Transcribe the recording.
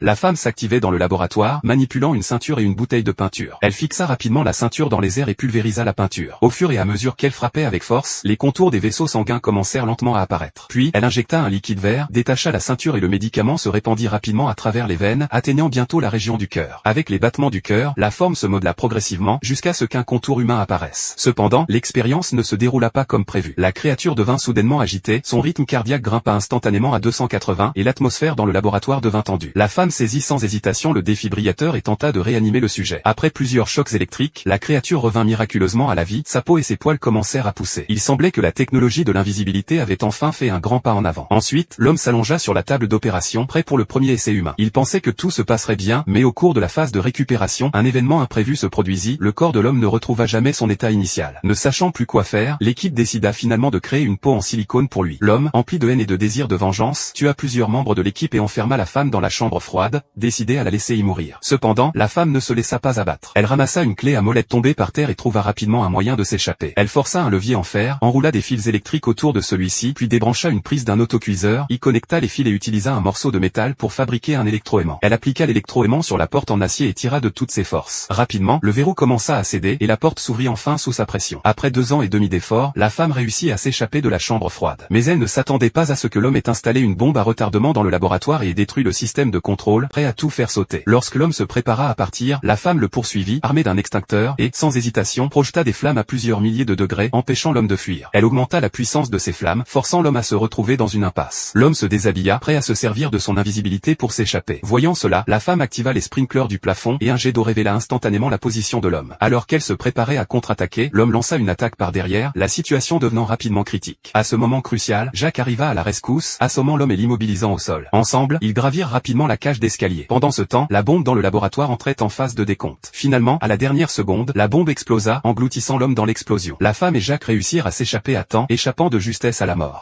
La femme s'activait dans le laboratoire, manipulant une ceinture et une bouteille de peinture. Elle fixa rapidement la ceinture dans les airs et pulvérisa la peinture. Au fur et à mesure qu'elle frappait avec force, les contours des vaisseaux sanguins commencèrent lentement à apparaître. Puis, elle injecta un liquide vert, détacha la ceinture et le médicament se répandit rapidement à travers les veines, atteignant bientôt la région du cœur. Avec les battements du cœur, la forme se modela progressivement, jusqu'à ce qu'un contour humain apparaisse. Cependant, l'expérience ne se déroula pas comme prévu. La créature devint soudainement agitée, son rythme cardiaque grimpa instantanément à 280 et l'atmosphère dans le laboratoire devint tendue. La femme saisit sans hésitation le défibrillateur et tenta de réanimer le sujet. Après plusieurs chocs électriques, la créature revint miraculeusement à la vie, sa peau et ses poils commencèrent à pousser. Il semblait que la technologie de l'invisibilité avait enfin fait un grand pas en avant. Ensuite, l'homme s'allongea sur la table d'opération, prêt pour le premier essai humain. Il pensait que tout se passerait bien, mais au cours de la phase de récupération, un événement imprévu se produisit, le corps de l'homme ne retrouva jamais son état initial. Ne sachant plus quoi faire, l'équipe décida finalement de créer une peau en silicone pour lui. L'homme, empli de haine et de désir de vengeance, tua plusieurs membres de l'équipe et enferma la femme dans la chambre froide, décidé à la laisser y mourir. Cependant, la femme ne se laissa pas abattre. Elle ramassa une clé à molette tombée par terre et trouva rapidement un moyen de s'échapper. Elle força un levier en fer, enroula des fils électriques autour de celui-ci, puis débrancha une prise d'un autocuiseur, y connecta les fils et utilisa un morceau de métal pour fabriquer un électroaimant. Elle appliqua l'électroaimant sur la porte en acier et tira de toutes ses forces. Rapidement, le verrou commença à céder et la porte s'ouvrit enfin sous sa pression. Après 2 ans et demi d'efforts, la femme réussit à s'échapper de la chambre froide. Mais elle ne s'attendait pas à ce que l'homme ait installé une bombe à retardement dans le laboratoire et ait détruit le système de contrôle, prêt à tout faire sauter. Lorsque l'homme se prépara à partir, la femme le poursuivit, armée d'un extincteur, et, sans hésitation, projeta des flammes à plusieurs milliers de degrés, empêchant l'homme de fuir. Elle augmenta la puissance de ces flammes, forçant l'homme à se retrouver dans une impasse. L'homme se déshabilla, prêt à se servir de son invisibilité pour s'échapper. Voyant cela, la femme activa les sprinklers du plafond, et un jet d'eau révéla instantanément la position de l'homme. Alors qu'elle se préparait à contre-attaquer, l'homme lança une attaque par derrière, la situation devenant rapidement critique. À ce moment crucial, Jack arriva à la rescousse, assommant l'homme et l'immobilisant au sol. Ensemble, ils gravirent rapidement la cage d'escalier. Pendant ce temps, la bombe dans le laboratoire entrait en phase de décompte. Finalement, à la dernière seconde, la bombe explosa, engloutissant l'homme dans l'explosion. La femme et Jack réussirent à s'échapper à temps, échappant de justesse à la mort.